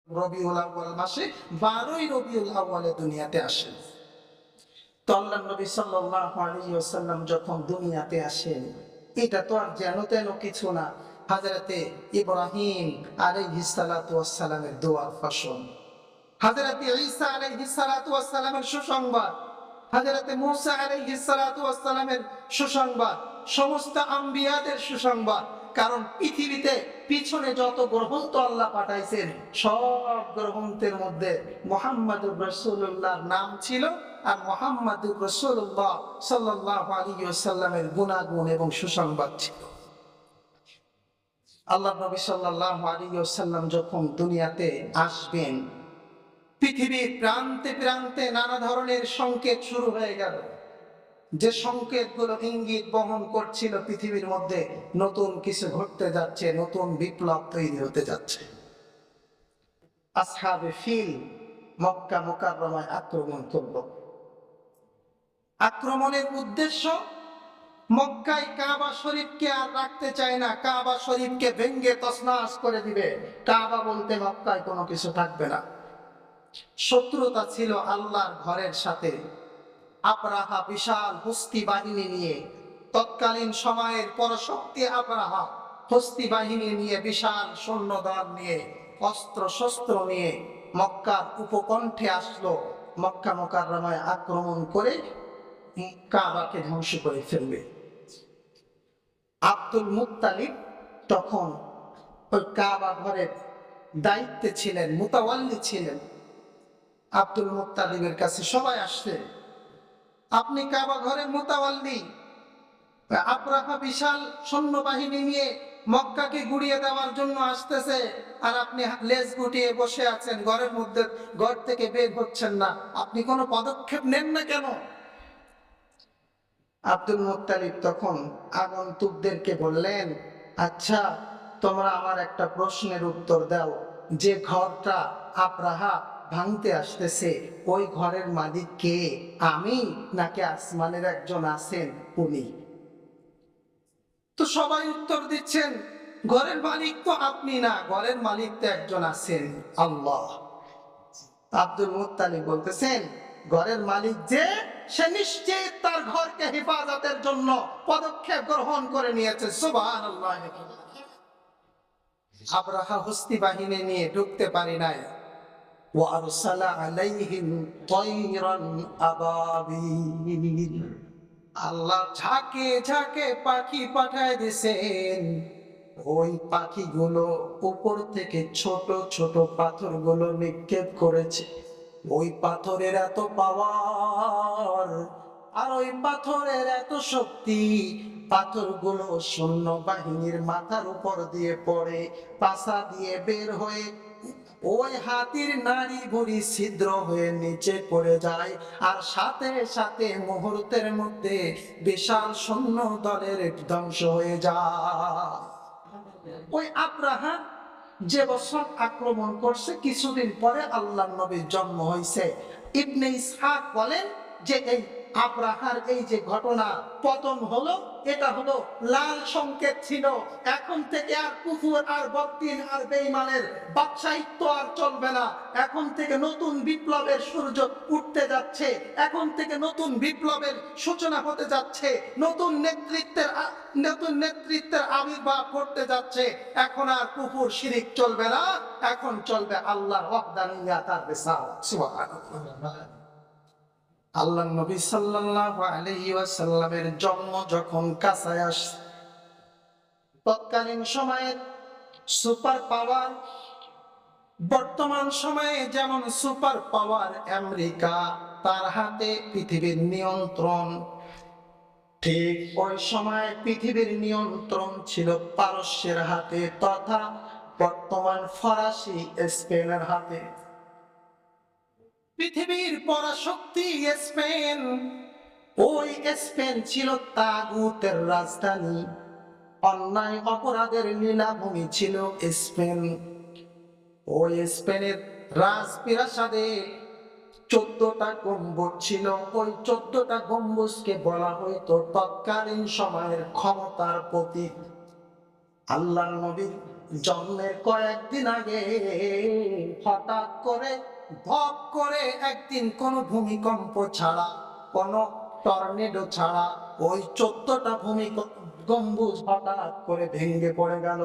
রবিউল আউয়াল মাসে 12ই রবিউল আউয়ালে দুনিয়াতে আসেন। তো আল্লাহর নবী সাল্লাল্লাহু আলাইহি ওয়াসাল্লাম যখন দুনিয়াতে আসেন, এটা তো আর যেন তেন কিছু না, হযরতে ইব্রাহিম আলাইহিস সালাতু ওয়াস সালামের দোয়ার ফসল, হযরতে ঈসা আলাইহিস সালাতু ওয়াস সালামের সুসংবাদ, হযরতে মূসা আলাইহিস সালাতু ওয়াস সালামের সুসংবাদ, সমস্ত আম্বিয়াদের সুসংবাদ। কারণ পৃথিবীতে পিছনে যত গ্রন্থ আল্লাহ পাঠাইছেন, সব গ্রন্থের মধ্যে মুহাম্মদুর রাসূলুল্লাহর নাম ছিল, আর মুহাম্মদুর রাসূলুল্লাহ সাল্লাল্লাহু আলাইহি ওয়াসাল্লামের গুনাগুণ এবং সুসংবাদ ছিল। আল্লাহ নবী সাল্লাল্লাহু আলাইহি ওয়াসাল্লাম যখন দুনিয়াতে আসবেন, পৃথিবীর প্রান্তে প্রান্তে নানা ধরনের সংকেত শুরু হয়ে গেল, যে সংকেতগুলো ইঙ্গিত বহন করছিল পৃথিবীর মধ্যে নতুন কিছু ঘটতে যাচ্ছে, নতুন বিপ্লব তৈরি হতে যাচ্ছে। আসহাবে ফিল মক্কা মুকাররমায় আক্রমণ করল। আক্রমণের উদ্দেশ্য, মক্কায় কাবা শরীফকে আর রাখতে চায় না, কাবা শরীফকে ভেঙ্গে তছনছ করে দিবে। কাবা বলতে মক্কায় কোনো কিছু থাকবে না। শত্রুতা ছিল আল্লাহর ঘরের সাথে। আবরাহা বিশাল হস্তি বাহিনী নিয়ে, তৎকালীন সময়ের পরশক্তি আবরাহা হস্তি বাহিনী নিয়ে, বিশাল সৈন্যদল নিয়ে, অস্ত্র শস্ত্র নিয়ে মক্কার উপকণ্ঠে আসলো। মক্কা মুকাররমায় আক্রমণ করে কাবাকে ধ্বংস করে ফেলবে। আব্দুল মুত্তালিব তখন ওই কাবা ঘরের দায়িত্বে ছিলেন, মুতাওয়াল্লি ছিলেন। আব্দুল মুত্তালিবের কাছে সবাই আসছে, আপনি কাবা ঘরের মুতাওয়াল্লি, আবরাহা বিশাল সৈন্যবাহিনী নিয়ে মক্কাকে গুড়িয়ে দেওয়ার জন্য আসতেছে, আর আপনি লেজ গুটিয়ে বসে আছেন ঘরের মধ্যে, ঘর থেকে বের হচ্ছেন না, আপনি কোনো পদক্ষেপ নেন না কেন? আব্দুল মুত্তালিব তখন আগন্তুকদেরকে বললেন, আচ্ছা তোমরা আমার একটা প্রশ্নের উত্তর দাও, যে ঘরটা আবরাহা ভাঙতে আসতেছে, ওই ঘরের মালিক কে? আমি নাকি আসমানের একজন আছেন উনি? তো সবাই উত্তর দিচ্ছেন, ঘরের মালিক তো আপনি না, ঘরের মালিক তো একজন আছেন, আল্লাহ। আব্দুল মুত্তালিব বলতেছেন, ঘরের মালিক যে, সে নিশ্চিত তার ঘরকে হেফাজতের জন্য পদক্ষেপ গ্রহণ করে নিয়েছে। সুবহানাল্লাহ। আবরাহা হস্তি বাহিনী নিয়ে ঢুকতে পারি নাই। وَأَرْسَلَ عَلَيْهِمْ طَيْرًا أَبَابِيلَ, আল্লাহ ঝাঁকে ঝাঁকে পাখি পাঠায় দিয়েছেন। ওই পাখিগুলো উপর থেকে ছোট ছোট পাথরগুলো নিক্ষেপ করেছে। ওই পাথরের এত পাওয়ার, আর ওই পাথরের এত শক্তি, পাথরগুলো সৈন্য বাহিনীর মাথার উপর দিয়ে পড়ে, পাছা দিয়ে বের হয়ে ওই হাতির নাড়ি ভুঁড়ি ছিদ্র হয়ে নিচে পড়ে যায়, আর সাথে সাথে মুহূর্তের মধ্যে বিশাল সৈন্য দলের ধ্বংস হয়ে যায়। ওই আবরাহা যে বছর আক্রমণ করছে, কিছুদিন পরে আল্লাহর নবীর জন্ম হয়েছে। ইবনে ইসহাক বলেন যে এই আবরাহার এই যে ঘটনা পতন হলো, এটা হলো লাল সংকেত ছিল। এখন থেকে আর কুফর আর বদদিন আর বেঈমানের বাদশাহিত্ব আর চলবে না। এখন থেকে নতুন বিপ্লবের সূর্য উঠতে যাচ্ছে, এখন থেকে নতুন বিপ্লবের সূচনা হতে যাচ্ছে, নতুন নেতৃত্বের আবির্ভাব ঘটতে যাচ্ছে। এখন আর কুফর শিরিক চলবে না, এখন চলবে আল্লাহর ওয়াহদানিয়াত আর রিসালাত। সুবহানাল্লাহ। আল্লাহর নবী সাল্লাল্লাহু আলাইহি ওয়াসাল্লামের জন্ম যখন কাছে আসে, তৎকালীন সময়ের সুপার পাওয়ার, বর্তমান সময়ে যেমন সুপার পাওয়ার আমেরিকা, তার হাতে পৃথিবীর নিয়ন্ত্রণ, ঠিক ওই সময় পৃথিবীর নিয়ন্ত্রণ ছিল পারস্যের হাতে, তথা বর্তমান ফরাসি স্পেনের হাতে। পৃথিবীর পরাশক্তি স্পেন, ওই স্পেন ছিল তাগুতের রাজধানী, অন্যায় অপরাধের লীলাভূমি ছিল স্পেন। ওই স্পেনের রাজপ্রাসাদে 14টা গম্বুজ ছিল। ওই 14টা গম্বুজকে বলা হইতো তৎকালীন সময়ের ক্ষমতার প্রতীক। আল্লাহর নবী জন্মের কয়েকদিন আগে হঠাৎ করে ভপ করে একদিন কোন ভূমিকম্প ছাড়া, কোন টর্নেডো ছাড়া ওই 14টা গম্বুজ হঠাৎ করে ভেঙে পড়ে গেল।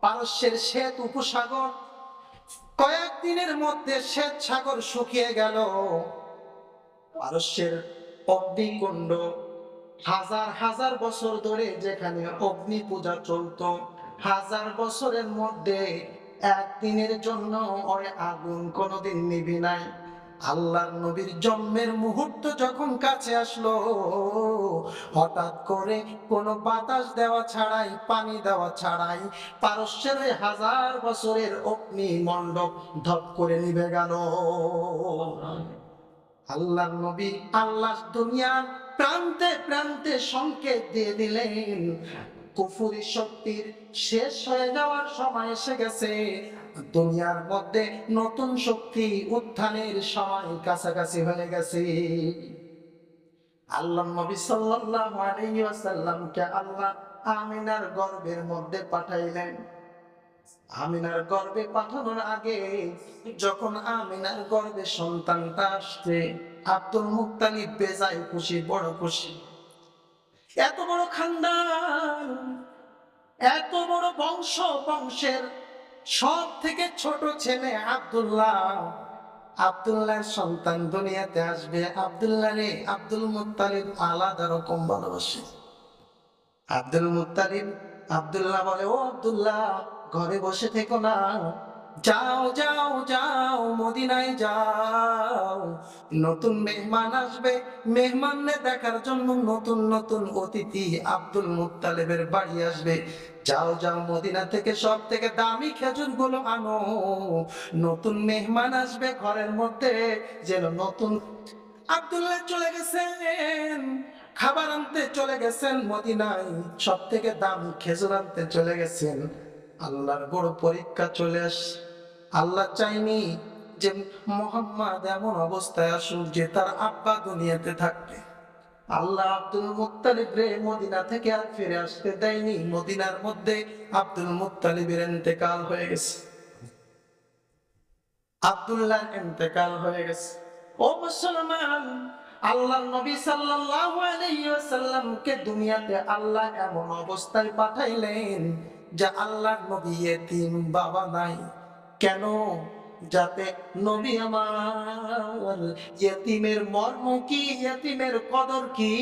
পারস্যের শ্বেত উপসাগর কয়েকদিনের মধ্যে শ্বেত সাগর শুকিয়ে গেল। পারস্যের অগ্নিকুণ্ড, হাজার হাজার বছর ধরে যেখানে অগ্নি পূজা চলতো, হাজার বছরের মধ্যে একদিনের জন্য ওই আগুন কোনোদিন নিভি নাই। আল্লাহর নবীর জন্মের মুহূর্ত যখন কাছে আসলো, হঠাৎ করে কোনো বাতাস দেওয়া ছাড়াই, পানি দেওয়া ছাড়াই পারস্যের হাজার বছরের অগ্নি মণ্ডপ ধপ করে নিভে গেল। আল্লাহর নবী আল্লাহ দুনিয়ার প্রান্তে প্রান্তে সংকেত দিয়ে দিলেন, কুফরি শক্তির শেষ হয়ে যাওয়ার সময় এসে গেছে, দুনিয়ার মধ্যে নতুন শক্তি উত্থানের সময় কাছাকাছি হয়ে গেছে। আল্লাহ নবী সাল্লাল্লাহু আলাইহি ওয়াসাল্লামকে আল্লাহ আমিনার গর্ভের মধ্যে পাঠাইলেন। আমিনার গর্ভে পাঠানোর আগে যখন আমিনার গর্ভে সন্তানটা আসছে, আব্দুল মুত্তালিব বেজায় খুশি, বড় খুশি। এত বড় খানদান, এত বড় বংশ, বংশের সব থেকে ছোট ছেলে আব্দুল্লাহ, আব্দুল্লাহর সন্তান দুনিয়াতে আসবে। আব্দুল্লাহ রে আব্দুল মুত্তালিব আলাদা রকম ভালোবাসে। আব্দুল মুত্তালিব আব্দুল্লাহ বলে, ও আব্দুল্লাহ, ঘরে বসে থেকো না, যাও যাও যাও, মদিনায় যাও। নতুন মেহমান আসবে, মেহমানদের দেখার জন্য নতুন নতুন অতিথি আব্দুল মুত্তালিবের বাড়ি আসবে। যাও যাও, মদিনা থেকে সব থেকে দামি খেজুর গুলো আনো, নতুন মেহমান আসবে ঘরের মধ্যে, যেন নতুন। আব্দুল্লাহ চলে গেছেন, খাবার আনতে চলে গেছেন মদিনায়, সব থেকে দামি খেজুর আনতে চলে গেছেন। আল্লাহর বড় পরীক্ষা চলে আসে। আল্লাহ চাইনি যে মুহাম্মদ এমন অবস্থায় আসুক যে তার আব্বা দুনিয়াতে থাকবে। আল্লাহ আব্দুল মুত্তালিব রে মদিনা থেকে আর ফিরে আসতে দেয়নি। মদিনার মধ্যে আব্দুল মুত্তালিবের ইন্তেকাল হয়ে গেছে, আব্দুল্লাহর ইন্তেকাল হয়ে গেছে। ও মুসলমান, আল্লাহর নবী সাল্লাল্লাহু আলাইহি ওয়াসাল্লামকে দুনিয়াতে আল্লাহ এমন অবস্থায় পাঠাইলেন যে আল্লাহর নবী ইয়েতিম, বাবা নাই। কেন? যাতে নবী আমার ইয়েতিমের মর্ম কি, ইয়েতিমের কদর কি,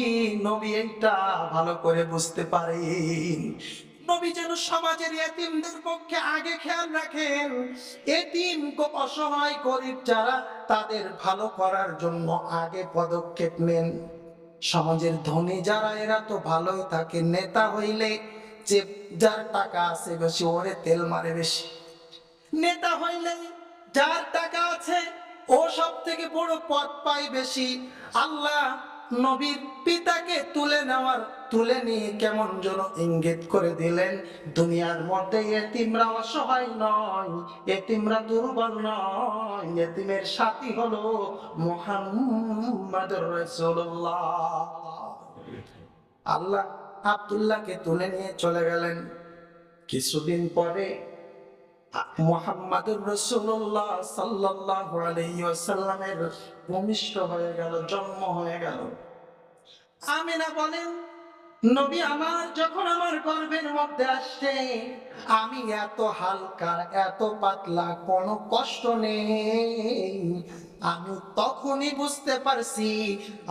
নবী এটা ভালো করে বুঝতে পারেন। নবী যেন সমাজের ইয়েতিমদের পক্ষে আগে খেয়াল রাখেন। ইয়েতিম, অসহায়, গরিব যারা, তাদের ভালো করার জন্য আগে পদক্ষেপ নেন। সমাজের ধনী যারা, এরা তো ভালোই থাকে। নেতা হইলে যে যার টাকা আছে বেশি, ওরে তেল মারে বেশি। নেতা হইলে যার টাকা আছে ও সব থেকে বড় পদ পায় বেশি। আল্লাহ নবীর পিতাকে তুলে নিয়ে কেমন যেন ইঙ্গিত করে দিলেন, দুনিয়ার মধ্যে এতিমরা অসহায় নয়, এতিমরা দুর্বল নয়, এতিমের সাথী হলো মুহাম্মাদুর রাসূলুল্লাহ। আল্লাহ আব্দুল্লাহকে তুলে নিয়ে চলে গেলেন। কিছুদিন পরে মুহাম্মাদুর রাসূলুল্লাহ সাল্লাল্লাহু আলাইহি ওয়াসাল্লামের ভূমিষ্ঠ হয়ে গেল, জন্ম হয়ে গেল। আমিনা বলেন, নবী আমার যখন আমার গর্ভের মধ্যে আসছে, আমি এত হালকা, এত পাতলা, কোনো কষ্ট নেই। আমি তখনই বুঝতে পারছি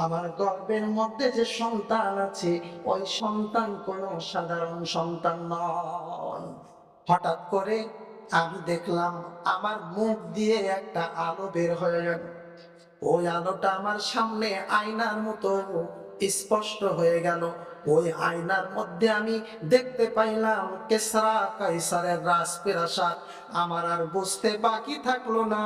আমার গর্ভের মধ্যে যে সন্তান আছে, ওই সন্তান কোনো সাধারণ সন্তান নয়। হঠাৎ করে আমি দেখলাম আমার মুখ দিয়ে একটা আলো বের হয়ে গেল। ওই আলোটা আমার সামনে আয়নার মতো স্পষ্ট হয়ে গেল। ওই আয়নার মধ্যে আমি দেখতে পাইলাম কিসরা কাইসারের রাজপ্রাসাদ। আমার আর বুঝতে বাকি থাকলো না,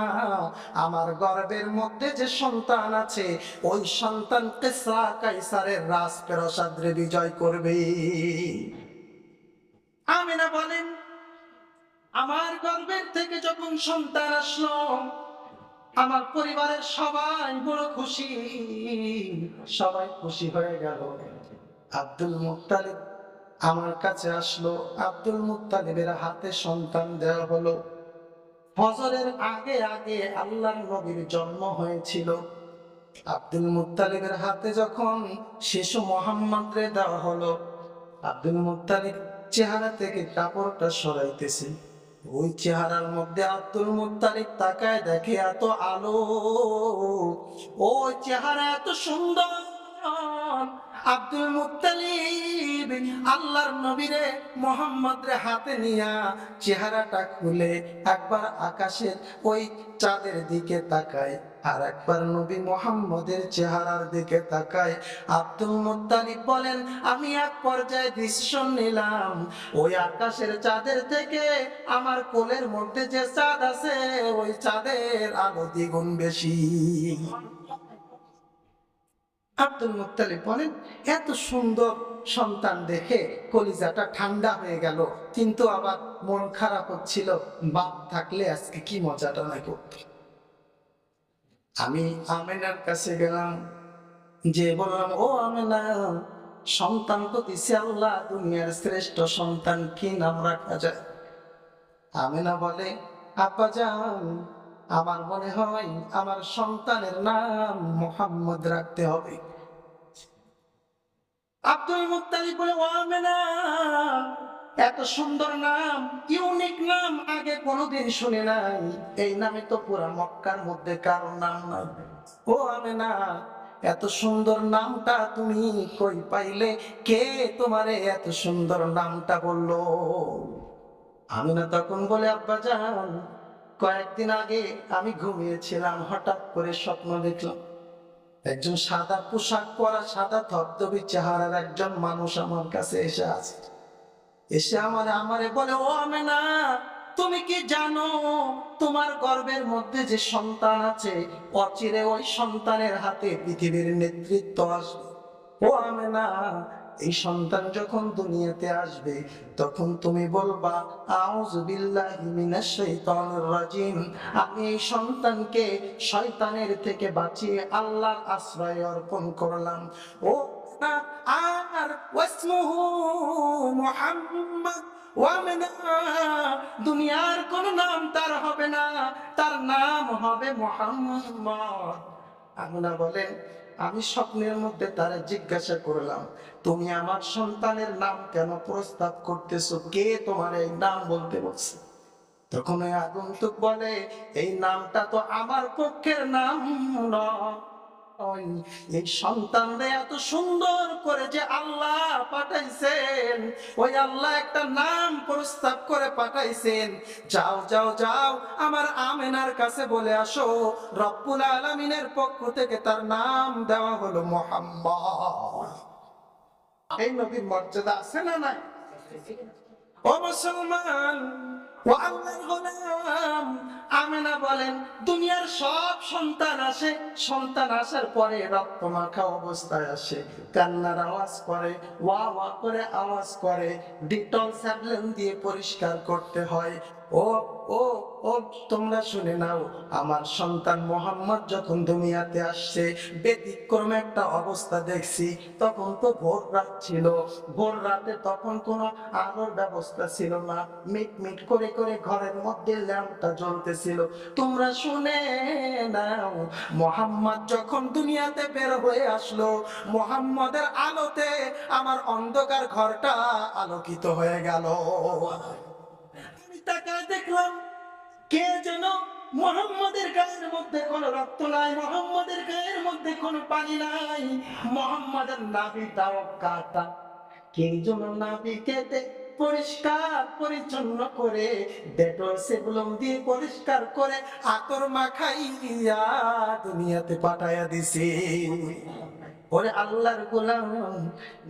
আমার গর্ভের মধ্যে যে সন্তান আছে, ওই সন্তান কিসরা কাইসারের রাজপ্রাসাদে বিজয় করবে। আমিনা বলেন, আমার গর্ভের থেকে যখন সন্তান আসলো, আমার পরিবারের সবাই বড় খুশি, সবাই খুশি হয়ে গেল। আব্দুল মুত্তালিব আমার কাছে আসলো। আব্দুল মুত্তালিবের হাতে সন্তান দেওয়া হলো। ফজরের আগে আগে আল্লাহর নবীর জন্ম হয়েছিল। আব্দুল মুত্তালিবের হাতে যখন শিশু মোহাম্মদরে দেওয়া হলো, আব্দুল মুত্তালিব চেহারা থেকে কাপড়টা সরাইতেছে। ওই চেহারার মধ্যে আব্দুল মুত্তালিব তাকায় দেখে এত আলো, ওই চেহারা এত সুন্দর। আব্দুল মুত্তালিব আল্লাহর নবীরে মোহাম্মদ রে হাতে নিয়া চেহারাটা খুলে একবার আকাশের ওই চাঁদের দিকে তাকায়, আর একবার নবী মোহাম্মদের চেহারার দিকে তাকায়। আব্দুল মুত্তালিব বলেন, আমি এক পর্যায়ে দৃশ্য নিলাম, ওই আকাশের চাঁদের থেকে আমার কোলের মধ্যে যে চাঁদ আছে ওই চাঁদের আলো দ্বিগুণ বেশি। আব্দুল মুত্তালিব বলেন, এত সুন্দর সন্তান দেখে কলিজাটা ঠান্ডা হয়ে গেল, কিন্তু আবার মন খারাপ হচ্ছিল, বাপ থাকলে আজকে কি মজাটা না করত। আমি আমেনার কাছে গেলাম, যে বললাম, ও আমেনা, সন্তান তো দিছে আল্লাহ, দুনিয়ার শ্রেষ্ঠ সন্তান, কি নাম রাখা যায়? আমেনা বলে, আব্বাজান, আমার মনে হয় আমার সন্তানের নাম মুহাম্মদ রাখতে হবে। আব্দুল মুত্তালিব বলে, ও আমেনা, এত সুন্দর নাম, ইউনিক নাম, আগে কোনোদিন শুনে নাই, এই নামে তো পুরা মক্কার মধ্যে কারো নাম নাই। ও আমেনা, এত সুন্দর নামটা তুমি কই পাইলে? কে তোমারে এত সুন্দর নামটা বললো? আমিনা তখন বলে, আব্বাজান, কয়েকদিন আগে আমি ঘুমিয়েছিলাম, হঠাৎ করে স্বপ্ন দেখলাম একজন সাদা পোশাক পরা, সাদা ধবধবে চেহারার একজন মানুষ আমার কাছে এসে আছে। এসে আমারে বলে, ও আমেনা, তুমি কি জানো তোমার গর্ভের মধ্যে যে সন্তান আছে, অচিরে ওই সন্তানের হাতে পৃথিবীর নেতৃত্ব আসবে। ও আমেনা, এই সন্তান যখন দুনিয়াতে আসবে তখন তুমি বলবা, আউযু বিল্লাহি মিনাশ শাইতানির রাজিম, আমি এই সন্তানকে শয়তানের থেকে বাঁচিয়ে আল্লাহর আশ্রয় অর্পণ করলাম। ও না, আর ওয়াসমুহু মুহাম্মদ, দুনিয়ার কোন নাম তার হবে না, তার নাম হবে মুহাম্মদ। আমিনা বলেন, আমি স্বপ্নের মধ্যে তারা জিজ্ঞাসা করলাম, তুমি আমার সন্তানের নাম কেন প্রস্তাব করতেছো? কে তোমার এই নাম বলতে বলছে? তখন ওই আগন্তুক বলে, এই নামটা তো আমার পক্ষের নাম নয়, এই সন্তানদের এত সুন্দর করে যে আল্লাহ পাঠাইছেন, ওই আল্লাহ একটা নাম প্রস্তাব করে পাঠাইছেন। যাও যাও যাও, আমার আমেনার কাছে বলে আসো, রব্বুল আলামিনের পক্ষ থেকে তার নাম দেওয়া হলো মুহাম্মদ। এই নবীর মর্যাদা আছে না নাই? ও মুসলমান, ও আল্লাহর গোলাম, আমেনা বলেন, দুনিয়ার সব সন্তান আসে, সন্তান আসার পরে রক্ত মাখা অবস্থায় আসে, কান্নার আওয়াজ করে, ওয়া ওয়া করে আওয়াজ করে, ডিটল স্যাভলিন দিয়ে পরিষ্কার করতে হয়। ও ও ও তোমরা শুনে নাও, আমার সন্তান মোহাম্মদ যখন দুনিয়াতে আসছে, ব্যতিক্রম একটা অবস্থা দেখছি। তখন তো ভোর রাত ছিল, ভোর রাতে তখন কোনো আলোর ব্যবস্থা ছিল না, মিট মিট করে করে ঘরের মধ্যে ল্যাম্পটা জ্বলতেছিল। তোমরা শুনে নাও, মোহাম্মদ যখন দুনিয়াতে বের হয়ে আসলো, মোহাম্মদের আলোতে আমার অন্ধকার ঘরটা আলোকিত হয়ে গেল। আমি তাকায় দেখলাম, কে যেন, মোহাম্মদের গায়ের মধ্যে কোনো রক্ত নাই, মোহাম্মদের গায়ের মধ্যে কোনো পানি নাই, মোহাম্মদের নাভিটাও কাটা। কে যেন নাভি কেটে পরিষ্কার পরিচ্ছন্ন করে ডেটল সেবলম দিয়ে পরিষ্কার করে আতর মাখাইয়া দুনিয়াতে পাঠাইয়া দিছে। ওরে আল্লাহর গোলাম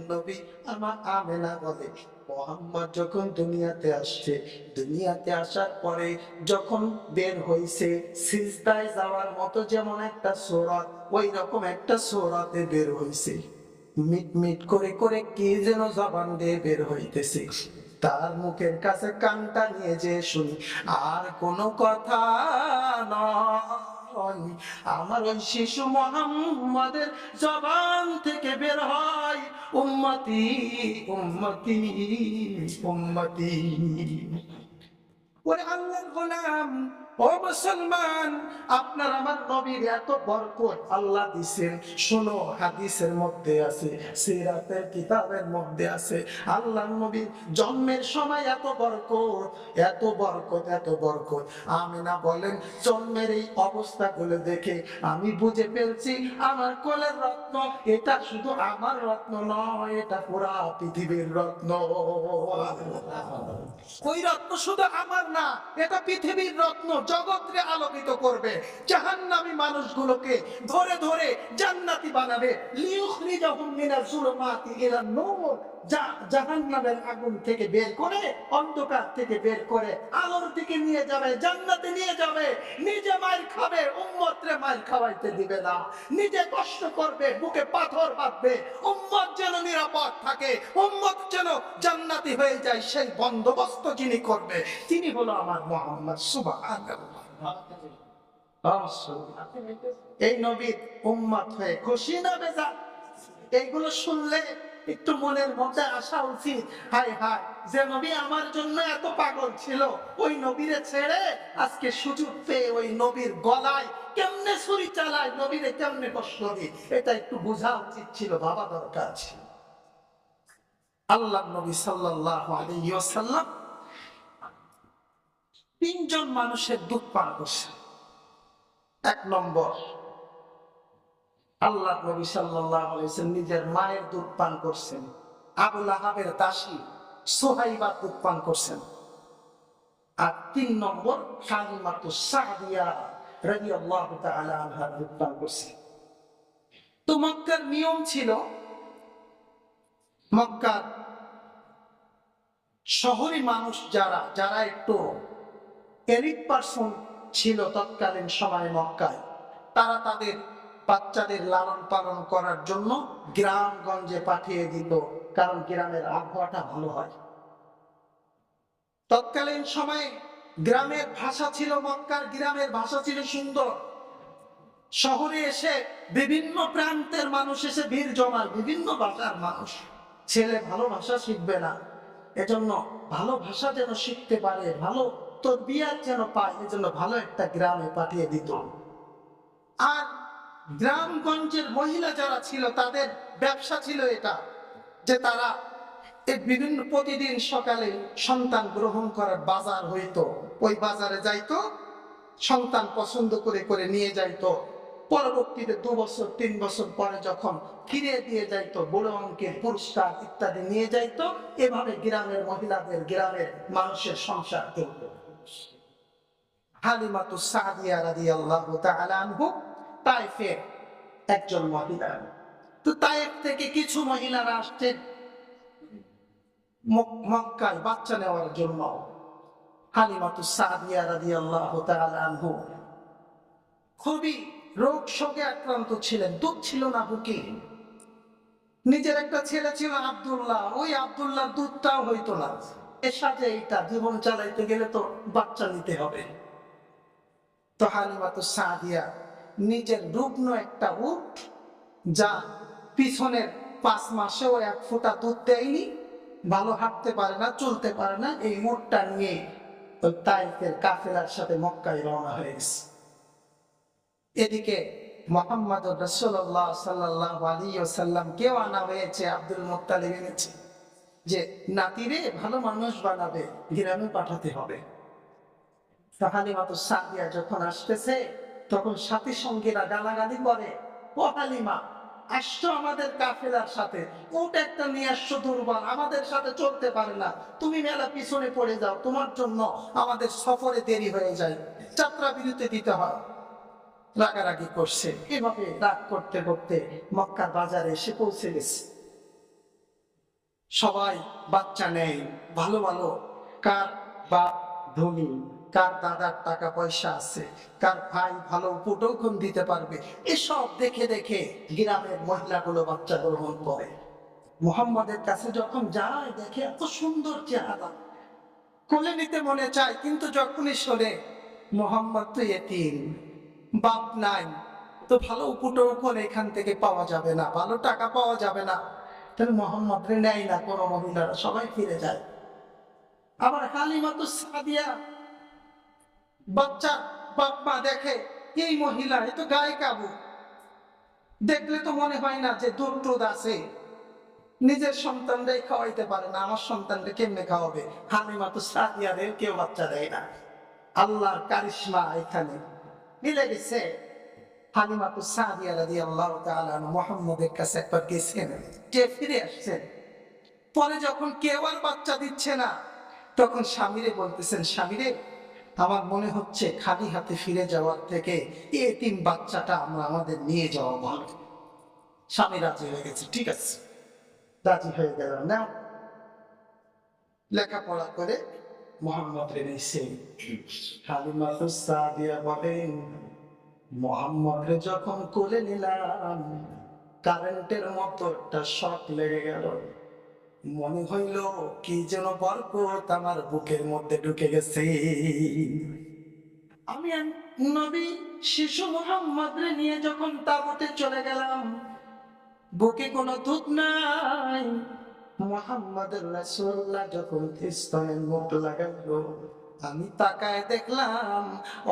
নবী আমার আমেনা বলে, মোহাম্মদ যখন দুনিয়াতে আসছে, দুনিয়াতে আসার পরে যখন বের হইছে, সিজদায় যাওয়ার মতো যেমন একটা সূরাত, ওই রকম একটা সূরাতে বের হইছে। মিট মিট করে করে কি যেন জবান দিয়ে বের হইতেছে। তার মুখের কাছে কানটা নিয়ে যে শুনি, আর কোনো কথা নয়। হয়, আমার ওই শিশু মুহাম্মাদের জবান থেকে বের হয় উম্মতি উম্মতি উম্মতি। ওরে আল্লাহর গোলাম, ও মুসলমান, আপনার আমার নবীর এত বরকত আল্লাহ দিয়েছেন। শোনো, হাদিসের মধ্যে আছে, সিরাতের কিতাবের মধ্যে আছে, আল্লাহর নবীর জন্মের সময় এত বরকত, এত বরকত, এত বরকত। আমিনা বলেন, জন্মের এই অবস্থাগুলো দেখে আমি বুঝে ফেলছি আমার কোলের রত্ন এটা শুধু আমার রত্ন নয়, এটা পুরা পৃথিবীর রত্ন। ওই রত্ন শুধু আমার না, এটা পৃথিবীর রত্ন, জগৎকে আলোকিত করবে, জাহান্নামী মানুষগুলোকে ধরে ধরে জান্নাতি বানাবে। লিয়ুখরিজাহুম মিনাজ যুলুমাতি ইলান নূর, জাহান্নামের আগুন থেকে বের করে, অন্ধকার থেকে বের করে আলোর দিকে নিয়ে যাবে, জান্নাতে নিয়ে যাবে। নিজে মার খাবে, উম্মতরে মার খাওয়াইতে দিবে না। নিজে কষ্ট করবে, বুকে পাথর বাঁধবে, উম্মত যেন নিরাপদ থাকে, উম্মত যেন জান্নাতি হয়ে যায়, সেই বন্দোবস্ত যিনি করবে তিনি হলো আমার মুহাম্মদ। সুবহানাল্লাহ। এই নবীর উম্মত হয়ে খুশি না বেজার? এইগুলো শুনলে একটু মনের মধ্যে আসা উচিত, হায় হায়, যে নবী আমার জন্য এত পাগল ছিল, ওই নবীরে ছেড়ে আজকে সুযোগ পেয়ে ওই নবীর গলায় কেমনে ছুরি চালায়, নবীরে কেমনে কষ্ট দিই, এটা একটু বোঝা উচিত ছিল, ভাবা দরকার ছিল। আল্লাহ নবী সাল্লাল্লাহু আলাইহি ওয়াসাল্লাম তিনজন মানুষের দুধ পান করছেন। এক নম্বর, আল্লাহ নবী সাল্লাল্লাহু আলাইহি ওয়াসাল্লাম নিজের মায়ের দুধ পান করছেন। আবু লাহাবের দাসী সুহাইবা দুধ পান করছেন। আর তিন নম্বর, হালিমাতুস সাদিয়া রাদিয়াল্লাহু তাআলা আনহা দুধ পান করছেন। তো মক্কার নিয়ম ছিল, মক্কার শহরী মানুষ যারা যারা একটু এলিট পার্সন ছিল তৎকালীন সময়ে মক্কায়, তারা তাদের বাচ্চাদের লালন পালন করার জন্য গ্রামগঞ্জে পাঠিয়ে দিত, কারণ গ্রামের আবহাওয়াটা ভালো হয়। তৎকালীন সময়ে গ্রামের ভাষা ছিল, মক্কার গ্রামের ভাষা ছিল সুন্দর। শহরে এসে বিভিন্ন প্রান্তের মানুষ এসে ভিড় জমায়, বিভিন্ন ভাষার মানুষ। ছেলে ভালো ভাষা শিখবে না, এজন্য ভালো ভাষা যেন শিখতে পারে, ভালো তরবিয়াত যেন পায়, এজন্য ভালো একটা গ্রামে পাঠিয়ে দিত। আর গ্রামগঞ্জের মহিলা যারা ছিল, তাদের ব্যবসা ছিল এটা, যে তারা বিভিন্ন প্রতিদিন সকালে সন্তান গ্রহণ করার বাজার হইতো, ওই বাজারে যাইতো, সন্তান পছন্দ করে করে নিয়ে যাইতো। পরবর্তীতে 2 বছর 3 বছর পরে যখন ফিরে দিয়ে যাইতো, বড় অঙ্কের পুরস্কার ইত্যাদি নিয়ে যাইতো। এভাবে গ্রামের মহিলাদের, গ্রামের মানুষের সংসার চলত। হালিমাতুস সাদিয়া রাদিয়াল্লাহু তাআলা আনহা তায়েফের একজন মহিলা। তো তায়েফ থেকে কিছু মহিলারা আসছেন মক্কায় বাচ্চা নেওয়ার জন্য। হালিমাতুস সাদিয়া রাদিয়াল্লাহু তাআলা আনহা খুবই রোগ শোকে আক্রান্ত ছিলেন, দুধ ছিল না বুকে। নিজের একটা ছেলে ছিল আব্দুল্লাহ, ওই আব্দুল্লাহর দুধটাও হইতো না। এর সাথে এইটা জীবন চালাইতে গেলে তো বাচ্চা নিতে হবে। তো হালিমাতুস সাদিয়া নিজের রুগ্ন একটা উট, যা পিছনের 5 মাসেও 1 ফোঁটা দুধ দেয়নি, ভালো হাঁটতে পারে না, চলতে পারে না, এই উটটা নিয়ে ওই তায়েফের কাফেলার সাথে মক্কায় রওনা হয়ে গেছে। এদিকে মুহাম্মদ রাসূলুল্লাহ সাল্লাল্লাহু আলাইহি ওয়াসাল্লাম কেও আনা হয়েছে, আব্দুল মুত্তালিব এনেছে, যে নাতিরে ভালো মানুষ বানাবে, গ্রামে পাঠাতে হবে। হালিমাতুস সাদিয়া যখন আসতেছে, তখন সাথী সঙ্গীরা গালাগালি করে, ও হালিমা, আসছো আমাদের কাফেলার সাথে, উট একটা নিয়ে আসছো দুর্বল, আমাদের সাথে চলতে পারে না, তুমি মেলা পিছনে পড়ে যাও, তোমার জন্য আমাদের সফরে দেরি হয়ে যায়, যাত্রা বিরতি দিতে হয়। রাগারাগি করছে। এভাবে রাগ করতে করতে মক্কার বাজারে এসে পৌঁছে গেছে। সবাই বাচ্চা নেয়, ভালো ভালো, কার বাপ ধনী, কার দাদার টাকা পয়সা আছে, কার ভাই ভালো উপটোকন দিতে পারবে, এসব দেখে দেখে গ্রামের মহিলাগুলো বাচ্চা গ্রহণ করে। মুহাম্মদের কাছে যখন যায়, দেখে এত সুন্দর চেহারা, কোলে নিতে মনে চায়, কিন্তু যখনই শোনে মুহাম্মদ তো ইয়েতিম, বাপ নাই, তো ভালো উপটোকন এখান থেকে পাওয়া যাবে না, ভালো টাকা পাওয়া যাবে না, তাহলে মোহাম্মদ রে নেয় না কোনো মহিলারা, সবাই ফিরে যায়। আবার হালিমাতুস সাদিয়া বাচ্চা বাপ মা দেখে এই মহিলা এ তো গায়ে কাবু, দেখলে তো মনে হয় না যে দুধ টুধ আছে, নিজের সন্তানরাই খাওয়াইতে পারে না, আমার সন্তানকে কেমনে খাওয়াবে? হালিমাতুস সাদিয়ারে কেউ বাচ্চা দেয় না। আল্লাহর কারিশমা এখানে মিলে গেছে। হালিমাতুস সাদিয়া রাদিয়াল্লাহু তাআলা মুহাম্মদের কাছে একবার গেছেন, যে ফিরে আসছেন, পরে যখন কেউ আর বাচ্চা দিচ্ছে না, তখন স্বামীরে বলতেছেন, স্বামীরে আমার মনে হচ্ছে খালি হাতে ফিরে যাওয়ার থেকে এতিম বাচ্চাটা আমরা আমাদের নিয়ে যাওয়া ভালো। স্বামী রাজি হয়ে গেছে, ঠিক আছে, রাজি হয়ে গেল না, লেখাপড়া করে মোহাম্মদ রে নিছে। হালিমাতুস সাদিয়া বলেন, মোহাম্মদ রে যখন কোলে নিলাম, কারেন্টের মতো একটা শক লেগে গেল, মনে হইল কি যেন বরকত আমার বুকের মধ্যে ঢুকে গেছে। আমি নবী শিশু মোহাম্মদ রে নিয়ে যখন তাবুতে চলে গেলাম, বুকে কোনো দুধ নাই, মুহাম্মদুর রাসূলুল্লাহ যখন স্তনে মুখ লাগালো, আমি তাকায় দেখলাম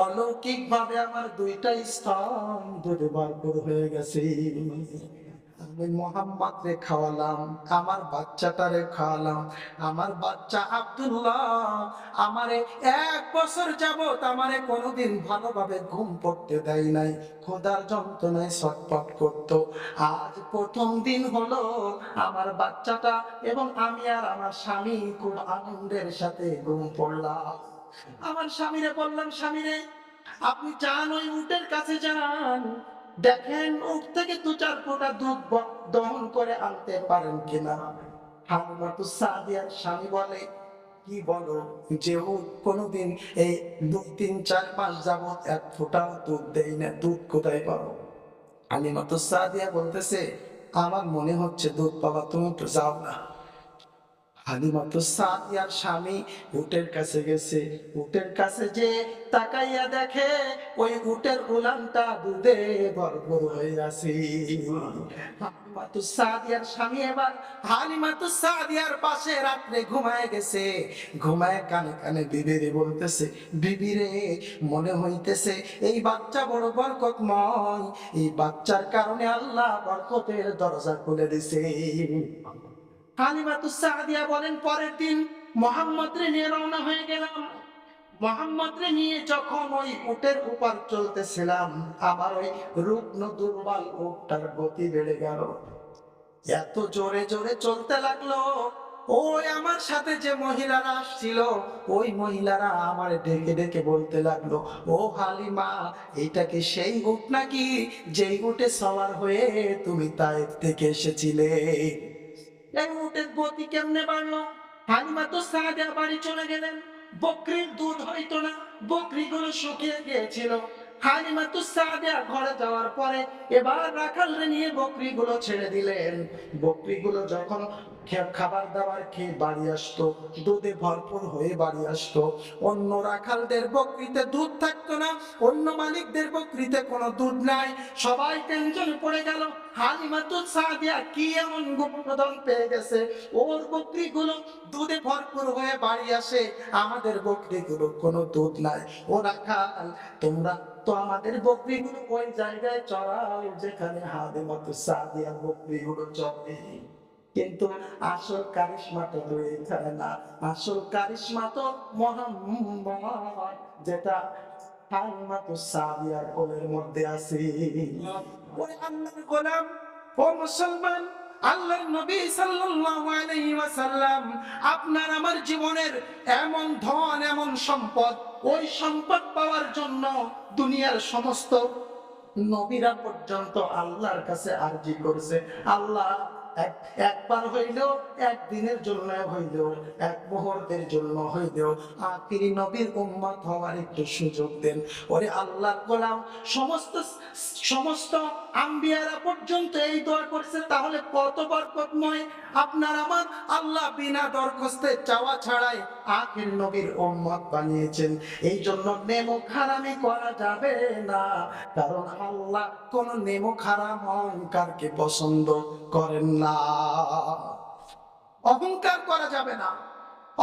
অলৌকিক ভাবে আমার দুইটা স্তন দুধে ভরপুর হয়ে গেছে। আমি মোহাম্মদ রে খাওয়ালাম, আমার বাচ্চাটারে খাওয়ালাম। আমার বাচ্চা আব্দুল্লাহ আমারে 1 বছর যাবত আমারে কোনোদিন ভালোভাবে ঘুম পড়তে দেয় নাই, ক্ষুধার যন্ত্রণায় ছটফট করত। আজ প্রথম দিন হলো আমার বাচ্চাটা এবং আমি আর আমার স্বামী খুব আনন্দের সাথে ঘুম পড়লাম। আমার স্বামীরে বললাম, স্বামীরে আপনি যান ওই উটের কাছে যান, দেখেন উট থেকে 2-4 ফোঁটা দুধ দহন করে আনতে পারেন কিনা। হালিমাতুস সাদিয়ার স্বামী বলে, কি বলো, যে উট কোনোদিন এই 2-3-4 মাস যাবত 1 ফোঁটাও দুধ দেয় না, দুধ কোথায় পাবো? হালিমাতুস সাদিয়া বলতেছে, আমার মনে হচ্ছে দুধ পাবা, তুমি একটু যাও না। হালিমাতুস সাদিয়ার স্বামী উটের কাছে গেছে, উটের কাছে যে তাকাইয়া দেখে ওই উটের উলানটা দুধে ভরপুর হয়ে আছে। হালিমাতুস সাদিয়ার স্বামী এবার হালিমাতুস সাদিয়ার পাশে রাত্রে ঘুমায় গেছে, ঘুমায় কানে কানে বিবিরে বলতেছে, বিবিরে মনে হইতেছে এই বাচ্চা বড় বরকতময়, এই বাচ্চার কারণে আল্লাহ বরকতের দরজা খুলে দিছে। হালিমাতুস সাদিয়া বলেন, পরের দিন মুহাম্মদ রে নিয়ে রওনা হয়ে গেলাম। মুহাম্মদ রে নিয়ে যখন ওই উটের উপর চলতেছিলাম, আমার ওই রুগ্ন দুর্বল উটটার গতি বেড়ে গেল, এত জোরে জোরে চলতে লাগলো। ওই আমার সাথে যে মহিলারা আসছিল, ওই মহিলারা আমার ডেকে ডেকে বলতে লাগলো, ও হালিমা, এইটা কি সেই উট নাকি যেই উটে সওয়ার হয়ে তুমি তায়েফ থেকে এসেছিলে? এই উটের গতি কেমনে বাড়লো? হালিমাতুস সাদিয়া বাড়ি চলে গেলেন। বকরির দুধ হইতো না, বকরিগুলো শুকিয়ে গিয়েছিল। হালিমাতুস সাদিয়া ঘরে যাওয়ার পরে এবার রাখালরে নিয়ে বকরিগুলো ছেড়ে দিলেন। বকরিগুলো যখন খাবার দাবার খেয়ে বাড়ি আসতো, দুধে ভরপুর হয়ে বাড়ি আসতো, অন্য রাখালদের বকরিতে দুধ থাকতো না, অন্য মালিকদের বকরিতে কোনো দুধ নাই। সবাই টেনশনে পড়ে গেল, হালিমাতুস সাদিয়া কি এমন গোপন পেয়ে গেছে, ওর বকরিগুলো দুধে ভরপুর হয়ে বাড়ি আসে, আমাদের বকরিগুলো কোনো দুধ নাই। ও রাখাল, তোমরা তো আমাদের বকরিগুলো ওই জায়গায় চড়াও যেখানে হালিমাতুস সাদিয়ার বকরিগুলো চড়ে। কিন্তু আসল কারিশমাটা তো এখানে না, আসল কারিশমা তো মুহাম্মদ, যেটা হালিমাতুস সাদিয়ার কোলের মধ্যে আছে। ওরে আল্লাহর গোলাম, ও মুসলমান, আল্লাহর নবী সাল্লাল্লাহু আলাইহি ওয়াসাল্লাম আপনার আমার জীবনের এমন ধন, এমন সম্পদ, ওই সম্পদ পাওয়ার জন্য দুনিয়ার সমস্ত নবীরা পর্যন্ত আল্লাহর কাছে আরজি করছে, আল্লাহ একবার হইলেও, একদিনের জন্য হইলেও, এক মুহূর্তের জন্য হইলেও আখিরি নবীর উম্মত হওয়ার একটু সুযোগ দেন। ওরে আল্লাহর গোলাম, সমস্ত সমস্ত আম্বিয়ারা পর্যন্ত এই দোয়া করছে, তাহলে কত বরকতময় আপনার আমার আল্লাহ বিনা দরখাস্তে চাওয়া ছাড়াই আখির নবীর উম্মত বানিয়েছেন। এই জন্য নেমক হারামি করা যাবে না, কারণ আল্লাহ কোন নেমক হারাম অহংকারকে পছন্দ করেন না। অহংকার করা যাবে না,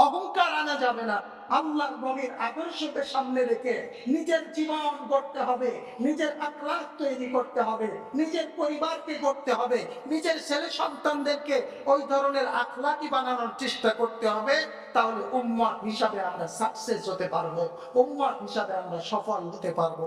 অহংকার আনা যাবে না। আল্লাহর নবীর আদর্শকে সামনে রেখে নিজের জীবন গড়তে হবে, নিজের আখলাক তৈরি করতে হবে, নিজের পরিবারকে গড়তে হবে, নিজের ছেলে সন্তানদেরকে ওই ধরনের আখলাকি বানানোর চেষ্টা করতে হবে। তাহলে উম্মত হিসাবে আমরা সাকসেস হতে পারবো, উম্মত হিসাবে আমরা সফল হতে পারবো।